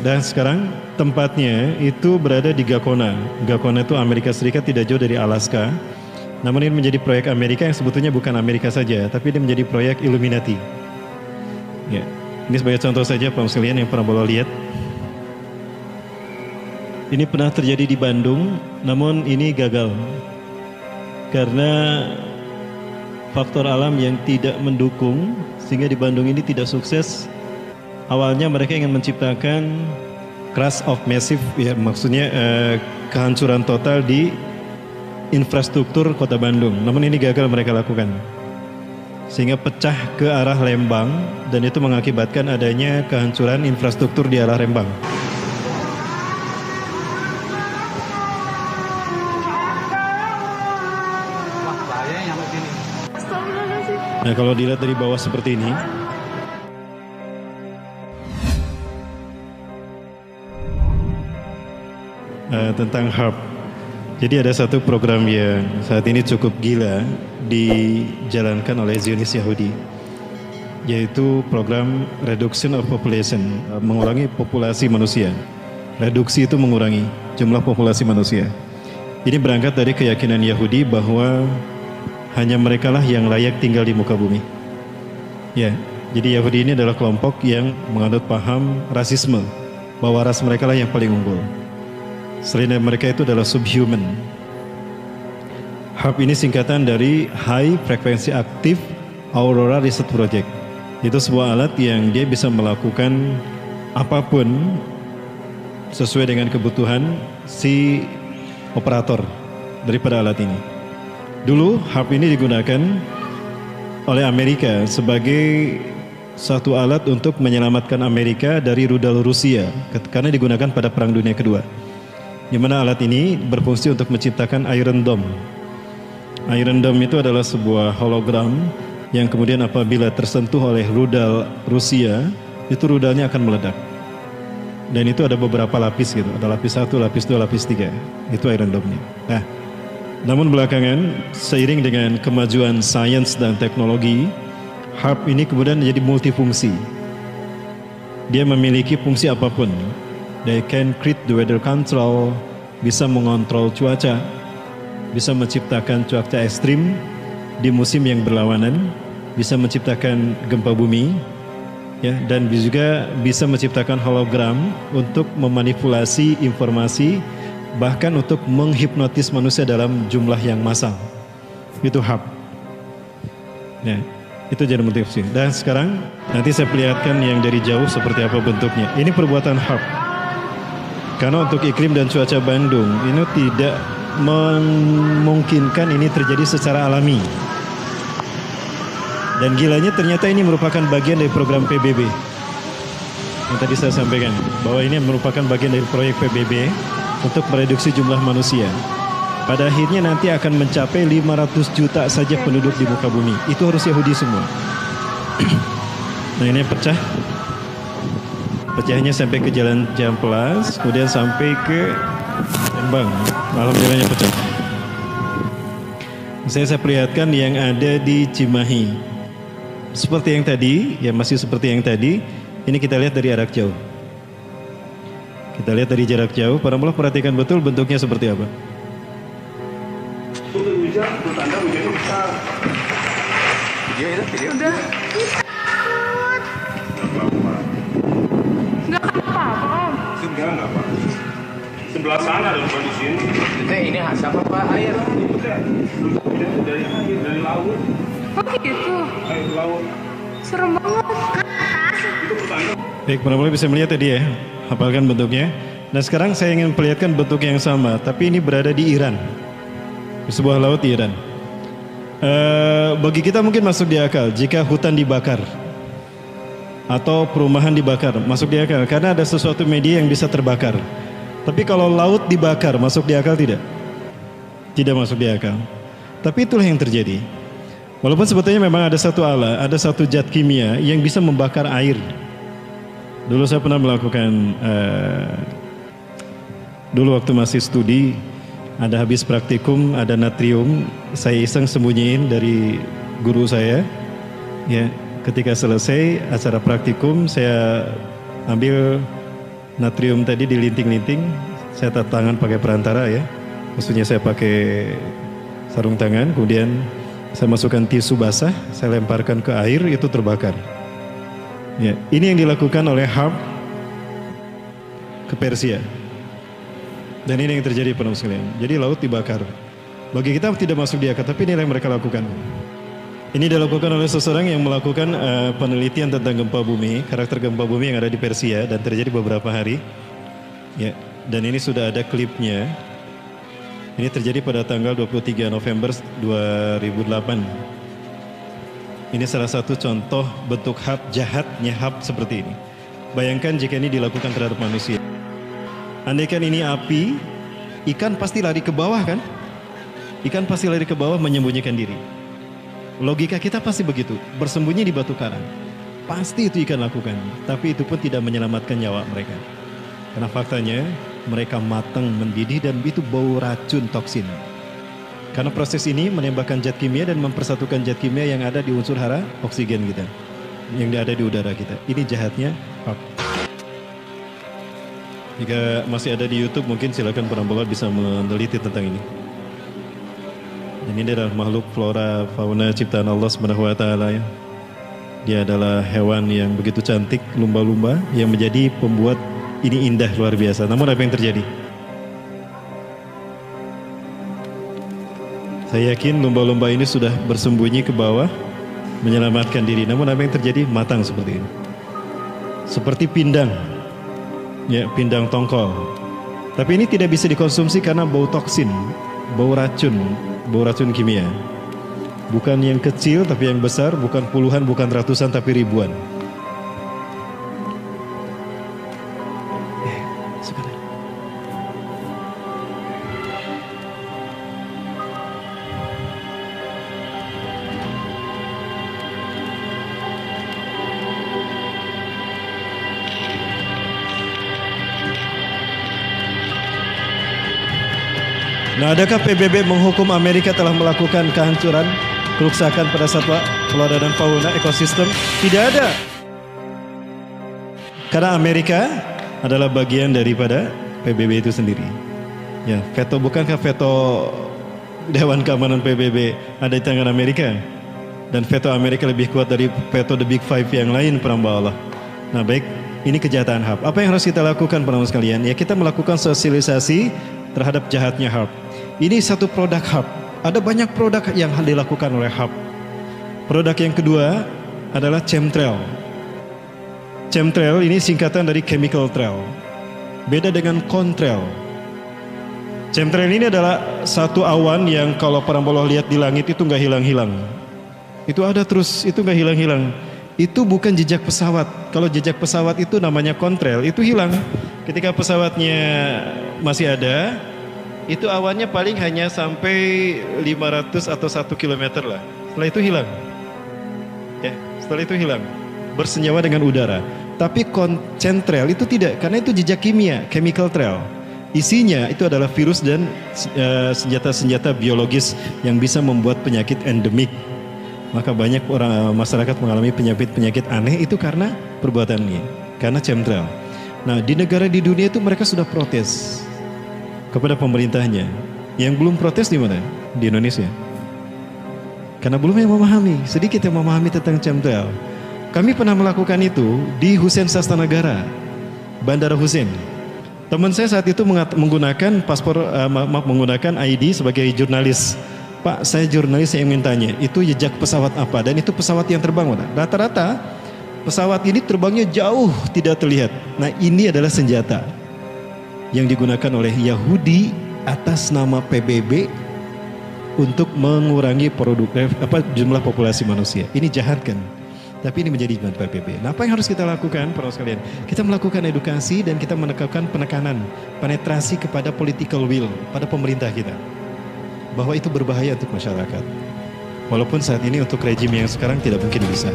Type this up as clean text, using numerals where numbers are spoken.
Dan sekarang tempatnya itu berada di Gakona. Gakona itu Amerika Serikat, tidak jauh dari Alaska. Namun ini menjadi proyek Amerika yang sebetulnya bukan Amerika saja, tapi ini menjadi proyek Illuminati. Ya, ini sebagai contoh saja Pak sekalian yang pernah boleh lihat. Ini pernah terjadi di Bandung, namun ini gagal karena faktor alam yang tidak mendukung, sehingga di Bandung ini tidak sukses. Awalnya mereka ingin menciptakan crash of massive, ya maksudnya kehancuran total di infrastruktur kota Bandung. Namun ini gagal mereka lakukan, sehingga pecah ke arah Lembang, dan itu mengakibatkan adanya kehancuran infrastruktur di arah Lembang. Nah, kalau dilihat dari bawah seperti ini, tentang HARP. Jadi ada satu program yang saat ini cukup gila dijalankan oleh Zionis Yahudi, yaitu program Reduction of Population, mengurangi populasi manusia. Reduksi itu mengurangi jumlah populasi manusia. Ini berangkat dari keyakinan Yahudi bahwa hanya merekalah yang layak tinggal di muka bumi. Ya, jadi Yahudi ini adalah kelompok yang menganut paham rasisme, bahwa ras mereka lah yang paling unggul. Selain dari mereka itu adalah subhuman. HARP ini singkatan dari High Frequency Active Aurora Research Project. Itu sebuah alat yang dia bisa melakukan apapun sesuai dengan kebutuhan si operator daripada alat ini. Dulu HARP ini digunakan oleh Amerika sebagai satu alat untuk menyelamatkan Amerika dari rudal Rusia, karena digunakan pada Perang Dunia Kedua, di mana alat ini berfungsi untuk menciptakan Iron Dome. Iron Dome itu adalah sebuah hologram yang kemudian apabila tersentuh oleh rudal Rusia, itu rudalnya akan meledak. Dan itu ada beberapa lapis gitu, ada lapis 1, lapis 2, lapis 3. Itu Iron Dome-nya. Nah, namun belakangan seiring dengan kemajuan sains dan teknologi, HARP ini kemudian menjadi multifungsi. Dia memiliki fungsi apapun. They can create the weather control, bisa mengontrol cuaca, bisa menciptakan cuaca ekstrim di musim yang berlawanan, bisa menciptakan gempa bumi, ya, dan juga bisa menciptakan hologram untuk memanipulasi informasi, bahkan untuk menghipnotis manusia dalam jumlah yang massal. Itu HARP. Ya, itu jadi multifungsi. Dan sekarang nanti saya perlihatkan yang dari jauh seperti apa bentuknya. Ini perbuatan HARP. Karena untuk iklim dan cuaca Bandung ini tidak memungkinkan ini terjadi secara alami. Dan gilanya ternyata ini merupakan bagian dari program PBB. Yang tadi saya sampaikan, bahwa ini merupakan bagian dari proyek PBB untuk mereduksi jumlah manusia. Pada akhirnya nanti akan mencapai 500 juta saja penduduk di muka bumi. Itu harus Yahudi semua. Nah, ini pecah. Pecahnya sampai ke Jalan Ciamplas, kemudian sampai ke Lembang. Alhamdulillahnya pecah. Saya perlihatkan yang ada di Cimahi. Seperti yang tadi, ya masih seperti yang tadi. Ini kita lihat dari jarak jauh. Kita lihat dari jarak jauh. Para mulai perhatikan betul bentuknya seperti apa. Video udah. Enggak Pak. Sebelah sana dan bukan di sini. Ini asap apa air? Dari laut. Oh gitu. Air laut. Serem banget. Itu petanda. Baik, para bisa melihat tadi ya, hafalkan bentuknya. Nah sekarang saya ingin perlihatkan bentuk yang sama, tapi ini berada di Iran, di sebuah laut di Iran. Bagi kita mungkin masuk di akal jika hutan dibakar atau perumahan dibakar, masuk di akal karena ada sesuatu media yang bisa terbakar. Tapi kalau laut dibakar, masuk di akal tidak? Tidak masuk di akal. Tapi itulah yang terjadi. Walaupun sebetulnya memang ada satu alat, ada satu zat kimia yang bisa membakar air. Dulu saya pernah melakukan, dulu waktu masih studi, ada habis praktikum, ada natrium, saya iseng sembunyiin dari guru saya, ya. Ketika selesai acara praktikum, saya ambil natrium tadi dilinting-linting, saya tata tangan pakai perantara ya. Maksudnya saya pakai sarung tangan, kemudian saya masukkan tisu basah, saya lemparkan ke air, itu terbakar. Ya, ini yang dilakukan oleh Harp ke Persia. Dan ini yang terjadi penuh sekalian. Jadi laut dibakar. Bagi kita tidak masuk di akal, tapi ini yang mereka lakukan. Ini dilakukan oleh seseorang yang melakukan penelitian tentang gempa bumi, karakter gempa bumi yang ada di Persia dan terjadi beberapa hari. Ya, dan ini sudah ada klipnya. Ini terjadi pada tanggal 23 November 2008. Ini salah satu contoh bentuk jahatnya seperti ini. Bayangkan jika ini dilakukan terhadap manusia. Andaikan ini api, ikan pasti lari ke bawah kan? Ikan pasti lari ke bawah menyembunyikan diri. Logika kita pasti begitu, bersembunyi di batu karang. Pasti itu ikan lakukan, tapi itu pun tidak menyelamatkan nyawa mereka. Karena faktanya mereka matang, mendidih dan itu bau racun toksin. Karena proses ini menembakkan zat kimia dan mempersatukan zat kimia yang ada di unsur hara oksigen kita, yang ada di udara kita. Ini jahatnya Harp. Jika masih ada di YouTube mungkin silakan penampilan bisa meneliti tentang ini. Dan ini adalah makhluk flora fauna ciptaan Allah Subhanahu wa taala ya. Dia adalah hewan yang begitu cantik, lumba-lumba yang menjadi pembuat ini indah luar biasa. Namun apa yang terjadi? Saya yakin lumba-lumba ini sudah bersembunyi ke bawah menyelamatkan diri. Namun apa yang terjadi? Matang seperti ini. Seperti pindang. Ya, pindang tongkol. Tapi ini tidak bisa dikonsumsi karena bau toksin, bau racun kimia. Bukan yang kecil tapi yang besar, bukan puluhan, bukan ratusan tapi ribuan. Nah, adakah PBB menghukum Amerika telah melakukan kehancuran, kerusakan pada satwa, flora dan fauna, ekosistem? Tidak ada. Karena Amerika adalah bagian daripada PBB itu sendiri. Ya, veto, bukankah veto Dewan Keamanan PBB ada di tangan Amerika? Dan veto Amerika lebih kuat dari veto The Big Five yang lain, peramba Allah. Nah, baik, ini kejahatan Harp. Apa yang harus kita lakukan, peramba sekalian? Ya, kita melakukan sosialisasi terhadap jahatnya Harp. Ini satu produk Harp. Ada banyak produk yang dilakukan oleh Harp. Produk yang kedua adalah chemtrail. Chemtrail ini singkatan dari chemical trail. Beda dengan contrail. Chemtrail ini adalah satu awan yang kalau paramboloh lihat di langit itu nggak hilang-hilang. Itu ada terus, itu nggak hilang-hilang. Itu bukan jejak pesawat. Kalau jejak pesawat itu namanya contrail, itu hilang. Ketika pesawatnya masih ada, itu awannya paling hanya sampai 500 atau 1 kilometer lah. Setelah itu hilang. Ya, setelah itu hilang. Bersenyawa dengan udara. Tapi chemtrail itu tidak, karena itu jejak kimia, chemical trail. Isinya itu adalah virus dan senjata-senjata biologis yang bisa membuat penyakit endemik. Maka banyak orang masyarakat mengalami penyakit-penyakit aneh itu karena perbuatan ini, karena chemtrail. Nah, di negara di dunia itu mereka sudah protes kepada pemerintahnya. Yang belum protes di mana? Di Indonesia. Karena belum yang memahami, sedikit yang memahami tentang chemtrail. Kami pernah melakukan itu di Hussein Sastranegara, Bandara Hussein. Teman saya saat itu menggunakan menggunakan ID sebagai jurnalis. Pak, saya jurnalis, saya ingin tanya, itu jejak pesawat apa? Dan itu pesawat yang terbang mana? Rata-rata pesawat ini terbangnya jauh tidak terlihat. Nah, ini adalah senjata yang digunakan oleh Yahudi atas nama PBB untuk mengurangi jumlah populasi manusia. Ini jahat kan? Tapi ini menjadi PBB. Nah, apa yang harus kita lakukan, para sekalian? Kita melakukan edukasi dan kita menekankan penekanan, penetrasi kepada political will, pada pemerintah kita. Bahwa itu berbahaya untuk masyarakat. Walaupun saat ini untuk rejim yang sekarang tidak mungkin bisa.